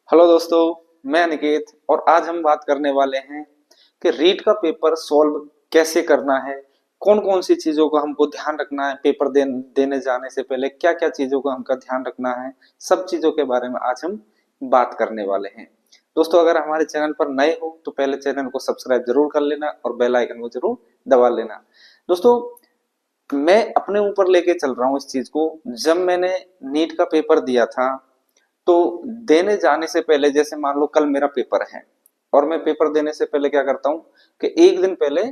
Hello दोस्तों, मैं अनिकेत और आज हम बात करने वाले हैं कि रीट का पेपर सॉल्व कैसे करना है। कौन कौन सी चीजों का हमको ध्यान रखना है पेपर देने जाने से पहले, क्या क्या चीजों का हमका ध्यान रखना है, सब चीजों के बारे में आज हम बात करने वाले हैं। दोस्तों, अगर हमारे चैनल पर नए हो तो पहले चैनल को सब्सक्राइब जरूर कर लेना और बेल आइकन को जरूर दबा लेना। दोस्तों, मैं अपने ऊपर लेके चल रहा हूँ इस चीज को। जब मैंने नीट का पेपर दिया था तो देने जाने से पहले, जैसे मान लो कल मेरा पेपर है और मैं पेपर देने से पहले क्या करता हूँ कि एक दिन पहले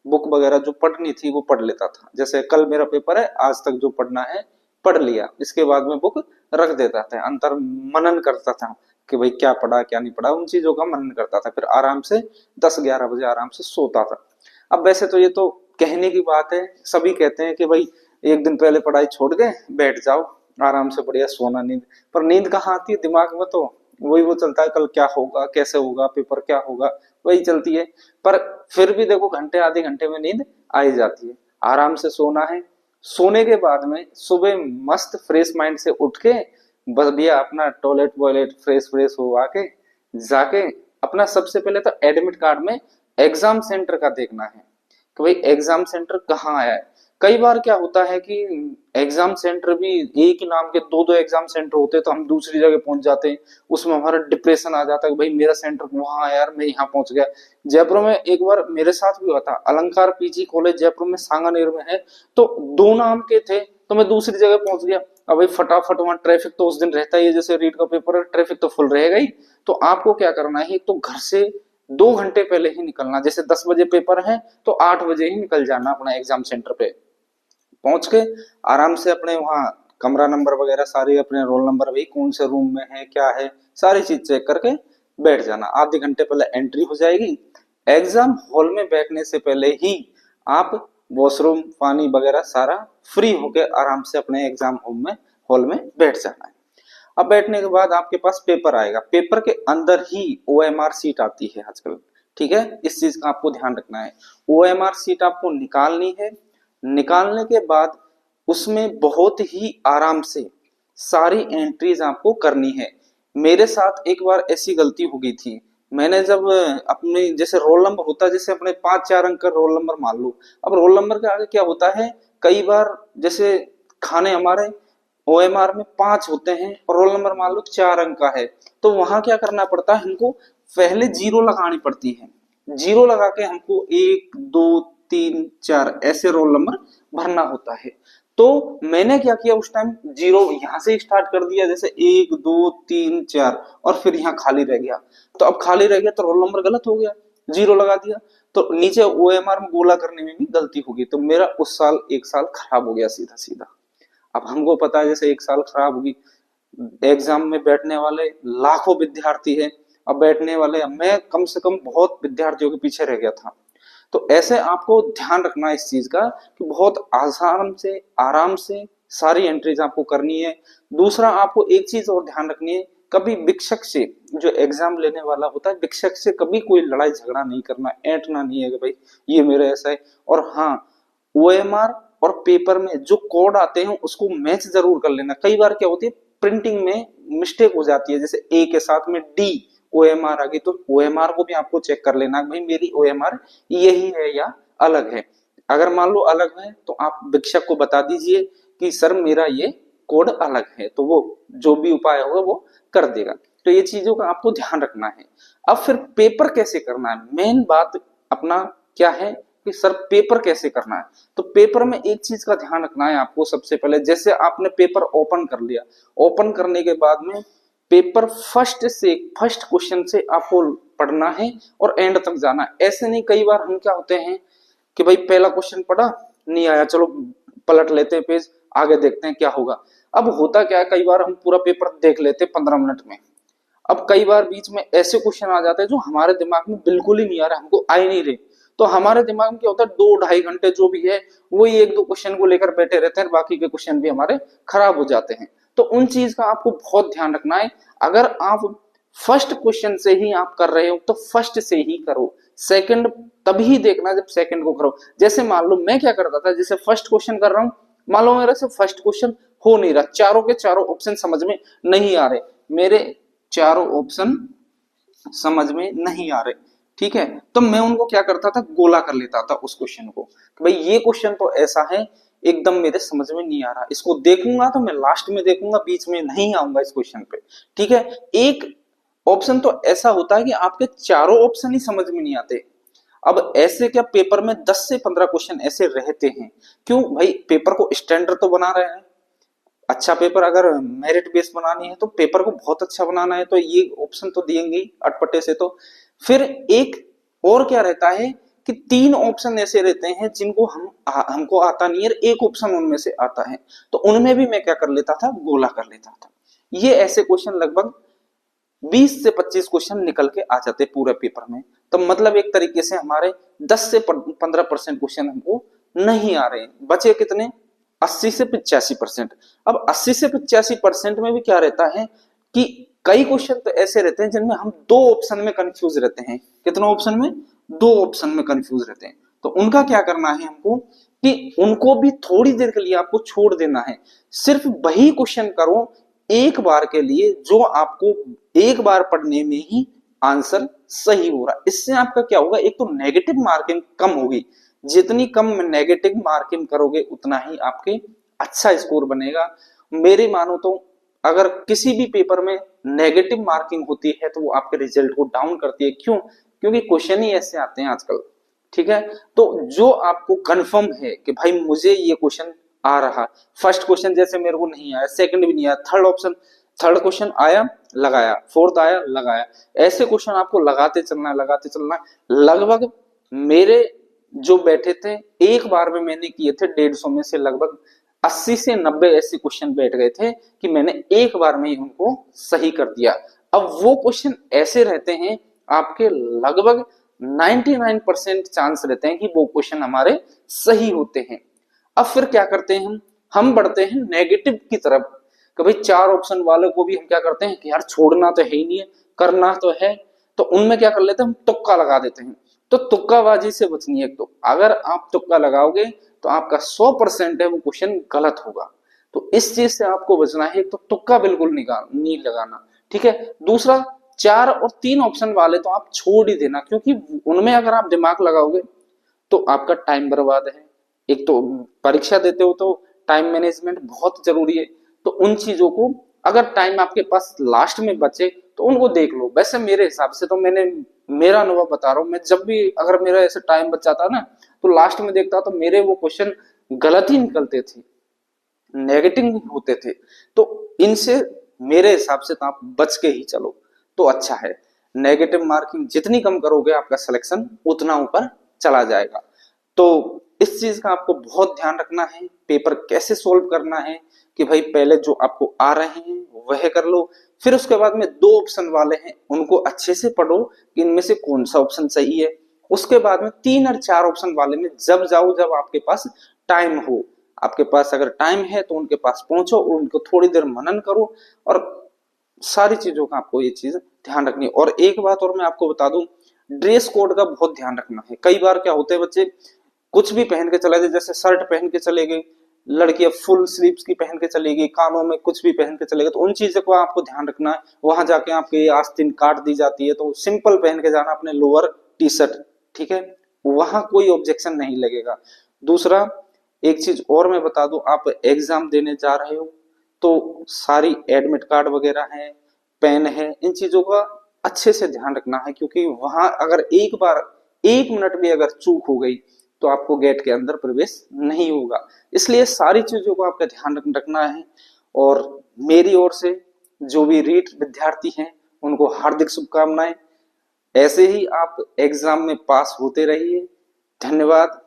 बुक वगैरह जो पढ़नी थी वो पढ़ लेता था। जैसे कल मेरा पेपर है, आज तक जो पढ़ना है पढ़ लिया, इसके बाद में बुक रख देता था, अंतर मनन करता था कि भाई क्या पढ़ा क्या नहीं पढ़ा, उन चीजों का मनन करता था। फिर आराम से 10-11 बजे आराम से सोता था। अब वैसे तो ये तो कहने की बात है, सभी कहते हैं कि भाई एक दिन पहले पढ़ाई छोड़ के बैठ जाओ, आराम से बढ़िया सोना, नींद। पर नींद कहाँ आती है दिमाग में, तो वही वो चलता है, कल क्या होगा, कैसे होगा, पेपर क्या होगा, वही चलती है। पर फिर भी देखो घंटे आधे घंटे में नींद आ ही जाती है। आराम से सोना है। सोने के बाद में सुबह मस्त फ्रेश माइंड से उठ के बढ़िया अपना टॉयलेट वॉयलेट फ्रेश फ्रेश हो आके जाके अपना सबसे पहले तो एडमिट कार्ड में एग्जाम सेंटर का देखना है कि भाई एग्जाम सेंटर कहाँ आया है। कई बार क्या होता है कि एग्जाम सेंटर भी एक ही नाम के दो दो एग्जाम सेंटर होते हैं, तो हम दूसरी जगह पहुंच जाते हैं। उसमें हमारा डिप्रेशन आ जाता है कि भाई मेरा सेंटर वहां है यार, मैं यहाँ पहुंच गया। जयपुर में एक बार मेरे साथ भी हुआ था, अलंकार पीजी कॉलेज जयपुर में सांगानेर में है, तो दो नाम के थे तो मैं दूसरी जगह पहुंच गया। अब भाई फटाफट वहां ट्रैफिक तो उस दिन रहता ही है, जैसे रीट का पेपर है ट्रैफिक तो फुल रहेगा ही। तो आपको क्या करना है, तो घर से 2 घंटे पहले ही निकलना। जैसे 10 बजे पेपर है तो 8 बजे ही निकल जाना अपना एग्जाम सेंटर पे पहुंच के आराम से अपने वहाँ कमरा नंबर वगैरह सारे, अपने रोल नंबर, भाई कौन से रूम में है क्या है, सारी चीज चेक करके बैठ जाना। आधे घंटे पहले एंट्री हो जाएगी। एग्जाम हॉल में बैठने से पहले ही आप वॉशरूम पानी वगैरह सारा फ्री होके आराम से अपने एग्जाम हॉल में बैठ जाना है। अब बैठने के बाद आपके पास पेपर आएगा, पेपर के अंदर ही ओएमआर सीट आती है आजकल। ठीक है, इस चीज का आपको ध्यान रखना है। ओएमआर सीट आपको निकालनी है। निकालने के बाद उसमें बहुत ही आराम से सारी एंट्रीज आपको करनी है। मेरे साथ एक बार ऐसी गलती हो गई थी। मैंने जब अपने जैसे रोल नंबर होता है, जैसे अपने 5-4 अंक का रोल नंबर मान लो। अब रोल नंबर के आगे क्या होता है, कई बार जैसे खाने हमारे ओएमआर में 5 होते हैं और रोल नंबर मान लो 4 अंक का है, तो वहां क्या करना पड़ता है, हमको पहले जीरो लगानी पड़ती है। जीरो लगा के हमको 1 2 3 4 ऐसे रोल नंबर भरना होता है। तो मैंने क्या किया उस टाइम, जीरो यहां से स्टार्ट कर दिया, जैसे 1 2 3 4 और फिर यहाँ खाली रह गया। तो अब खाली रह गया तो रोल नंबर गलत हो गया, जीरो लगा दिया, तो नीचे ओएमआर में गोला करने में भी गलती होगी। तो मेरा उस साल 1 साल खराब हो गया सीधा सीधा। अब हमको पता है जैसे 1 साल खराब होगी, एग्जाम में बैठने वाले लाखों विद्यार्थी हैं। अब बैठने वाले मैं कम से कम बहुत विद्यार्थियों के पीछे रह गया था। तो ऐसे आपको ध्यान रखना है इस चीज का कि बहुत आसान से आराम से सारी एंट्रीज आपको करनी है। दूसरा आपको एक चीज और ध्यान रखनी है, कभी शिक्षक से, जो एग्जाम लेने वाला होता है, शिक्षक से कभी कोई लड़ाई झगड़ा नहीं करना, ऐंठना नहीं है कि भाई ये मेरा ऐसा है। और हाँ, ओएमआर और पेपर में जो कोड आते हैं उसको मैच जरूर कर लेना। कई बार क्या होती है प्रिंटिंग में मिस्टेक हो जाती है, जैसे ए के साथ में डी ओएमआर आ गई, तो ओएमआर को भी आपको चेक कर लेना भाई मेरी ओएमआर यही है या अलग है। अगर मान लो अलग है तो आप शिक्षक को बता दीजिए कि सर मेरा ये कोड अलग है, तो वो जो भी उपाय होगा वो कर देगा। तो ये चीजों का आपको ध्यान रखना है। अब फिर पेपर कैसे करना है, मेन बात अपना क्या है कि सर पेपर कैसे करना है। तो पेपर में एक चीज का ध्यान रखना है आपको। सबसे पहले जैसे आपने पेपर ओपन कर लिया, ओपन करने के बाद में पेपर फर्स्ट क्वेश्चन से आपको पढ़ना है और एंड तक जाना है। ऐसे नहीं, कई बार हम क्या होते हैं कि भाई पहला क्वेश्चन पढ़ा नहीं आया, चलो पलट लेते हैं पेज, आगे देखते हैं क्या होगा। अब होता क्या है, कई बार हम पूरा पेपर देख लेते हैं 15 मिनट में। अब कई बार बीच में ऐसे क्वेश्चन आ जाते हैं जो हमारे दिमाग में बिल्कुल ही नहीं आ रहा, हमको आ ही नहीं रहे। तो हमारे दिमाग में क्या होता है, 2-2.5 घंटे जो भी है वही 1-2 क्वेश्चन को लेकर बैठे रहते हैं, बाकी के क्वेश्चन भी हमारे खराब हो जाते हैं। तो उन चीज का आपको बहुत ध्यान रखना है। अगर आप फर्स्ट क्वेश्चन से ही आप कर रहे हो तो फर्स्ट से ही करो, सेकंड तभी देखना जब सेकंड को करो। जैसे मान लो मैं क्या करता था, जैसे फर्स्ट क्वेश्चन कर रहा हूं, मान लो मेरे से फर्स्ट क्वेश्चन हो नहीं रहा, चारों के चारों ऑप्शन समझ में नहीं आ रहे, मेरे चारों ऑप्शन समझ में नहीं आ रहे, ठीक है, तो मैं उनको क्या करता था, गोला कर लेता था उस क्वेश्चन को कि भाई ये क्वेश्चन तो ऐसा है एकदम मेरे समझ में नहीं आ रहा, इसको देखूंगा तो मैं लास्ट में देखूंगा, बीच में नहीं आऊंगा इस क्वेश्चन पे, ठीक है। एक ऑप्शन तो ऐसा होता है कि आपके चारों ऑप्शन ही समझ में नहीं आते। अब ऐसे क्या पेपर में 10 से 15 क्वेश्चन ऐसे रहते हैं, क्यों भाई, पेपर को स्टैंडर्ड तो बना रहे हैं, अच्छा पेपर अगर मेरिट बेस बनानी है तो पेपर को बहुत अच्छा बनाना है, तो ये ऑप्शन तो देंगे ही अटपटे से। तो फिर एक और क्या रहता है कि 3 ऑप्शन ऐसे रहते हैं जिनको हमको आता नहीं है, एक ऑप्शन उनमें से आता है, तो उनमें भी मैं क्या कर लेता था, गोला कर लेता था। ये ऐसे क्वेश्चन लगभग 20 से 25 क्वेश्चन निकल के आ जाते पूरे पेपर में। तो मतलब एक तरीके से हमारे 10 से 15% क्वेश्चन हमको नहीं आ रहे, बचे कितने, 80 से 85%। अब 80 से 85% में भी क्या रहता है कि कई क्वेश्चन तो ऐसे रहते हैं जिनमें हम 2 ऑप्शन में कंफ्यूज रहते हैं, कितने ऑप्शन में, 2 ऑप्शन में कंफ्यूज रहते हैं। तो उनका क्या करना है हमको कि उनको भी थोड़ी देर के लिए आपको छोड़ देना है, सिर्फ वही क्वेश्चन करो एक बार के लिए जो आपको एक बार पढ़ने में ही आंसर सही हो रहा है। इससे आपका क्या होगा, एक तो नेगेटिव मार्किंग कम होगी, जितनी कम नेगेटिव मार्किंग करोगे उतना ही आपके अच्छा स्कोर बनेगा। मेरी मानो तो अगर किसी भी पेपर में नेगेटिव मार्किंग होती है तो वो आपके रिजल्ट को डाउन करती है, क्यों, क्योंकि क्वेश्चन ही ऐसे आते हैं आजकल, ठीक है। तो जो आपको कंफर्म है कि भाई मुझे ये क्वेश्चन आ रहा, फर्स्ट क्वेश्चन जैसे मेरे को नहीं आया, सेकंड भी नहीं आया, थर्ड क्वेश्चन आया लगाया, फोर्थ आया लगाया, ऐसे क्वेश्चन आपको लगाते चलना है, लगाते चलना है। लगभग मेरे जो बैठे थे एक बार में मैंने किए थे 150 में से लगभग 80 से 90 ऐसे क्वेश्चन बैठ गए थे कि मैंने एक बार में ही उनको सही कर दिया। अब वो क्वेश्चन ऐसे रहते हैं आपके लगभग 99% चांस रहते हैं कि वो क्वेश्चन हमारे सही होते हैं। अब फिर क्या करते हैं हम बढ़ते हैं नेगेटिव की तरफ कि भाई 4 ऑप्शन वालों को भी हम क्या करते हैं कि यार छोड़ना तो है ही नहीं है, करना तो है, तो उनमें क्या कर लेते हैं हम, तुक्का लगा देते हैं। तो तुक्काबाजी से बचनी है, तो अगर आप तुक्का लगाओगे तो आपका 100% है वो क्वेश्चन गलत होगा। तो इस चीज से आपको बचना है, तो तुक्का बिल्कुल नहीं लगाना, ठीक है। दूसरा, 4 और 3 ऑप्शन वाले तो आप छोड़ ही देना, क्योंकि उनमें अगर आप दिमाग लगाओगे तो आपका टाइम बर्बाद है। एक तो परीक्षा देते हो तो टाइम मैनेजमेंट बहुत जरूरी है, तो उन चीजों को अगर टाइम आपके पास लास्ट में बचे तो उनको देख लो। वैसे मेरे हिसाब से तो मेरा अनुभव बता रहा हूँ, मैं जब भी अगर मेरा ऐसे टाइम बच जाता ना तो लास्ट में देखता तो मेरे वो क्वेश्चन गलत ही निकलते थे, नेगेटिव होते थे। तो इनसे मेरे हिसाब से तो आप बच के ही चलो तो अच्छा है। नेगेटिव मार्किंग जितनी कम करोगे आपका सिलेक्शन उतना ऊपर चला जाएगा। तो इस चीज का आपको बहुत ध्यान रखना है। पेपर कैसे सोल्व करना है कि भाई पहले जो आपको आ रहे हैं वह कर लो, फिर उसके बाद में 2 ऑप्शन वाले हैं उनको अच्छे से पढ़ो कि इनमें से कौन सा ऑप्शन सही है। उसके बाद में 3 और 4 ऑप्शन वाले में जब जाओ जब आपके पास टाइम हो, आपके पास अगर टाइम है तो उनके पास पहुंचो और उनको थोड़ी देर मनन करो, और सारी चीजों का आपको ये चीज ध्यान रखनी है। और एक बात और मैं आपको बता दूं, ड्रेस कोड का बहुत ध्यान रखना है। कई बार क्या होते हैं बच्चे कुछ भी पहन के चले गए, जैसे शर्ट पहन के चले गए, लड़कियां फुल स्लीव्स की पहन के चलेगी, कानों में कुछ भी पहन के चले गए, तो उन चीजों को आपको ध्यान रखना है। वहां जाके आपके आस्तीन काट दी जाती है, तो सिंपल पहन के जाना, अपने लोअर टी शर्ट, ठीक है, वहां कोई ऑब्जेक्शन नहीं लगेगा। दूसरा एक चीज और मैं बता दूं, आप एग्जाम देने जा रहे हो तो सारी एडमिट कार्ड वगैरह है, पेन है, इन चीजों का अच्छे से ध्यान रखना है, क्योंकि वहां अगर एक बार 1 मिनट भी अगर चूक हो गई तो आपको गेट के अंदर प्रवेश नहीं होगा। इसलिए सारी चीजों को आपका ध्यान रखना है। और मेरी ओर से जो भी रीट विद्यार्थी हैं उनको हार्दिक शुभकामनाएं। ऐसे ही आप एग्जाम में पास होते रहिए। धन्यवाद।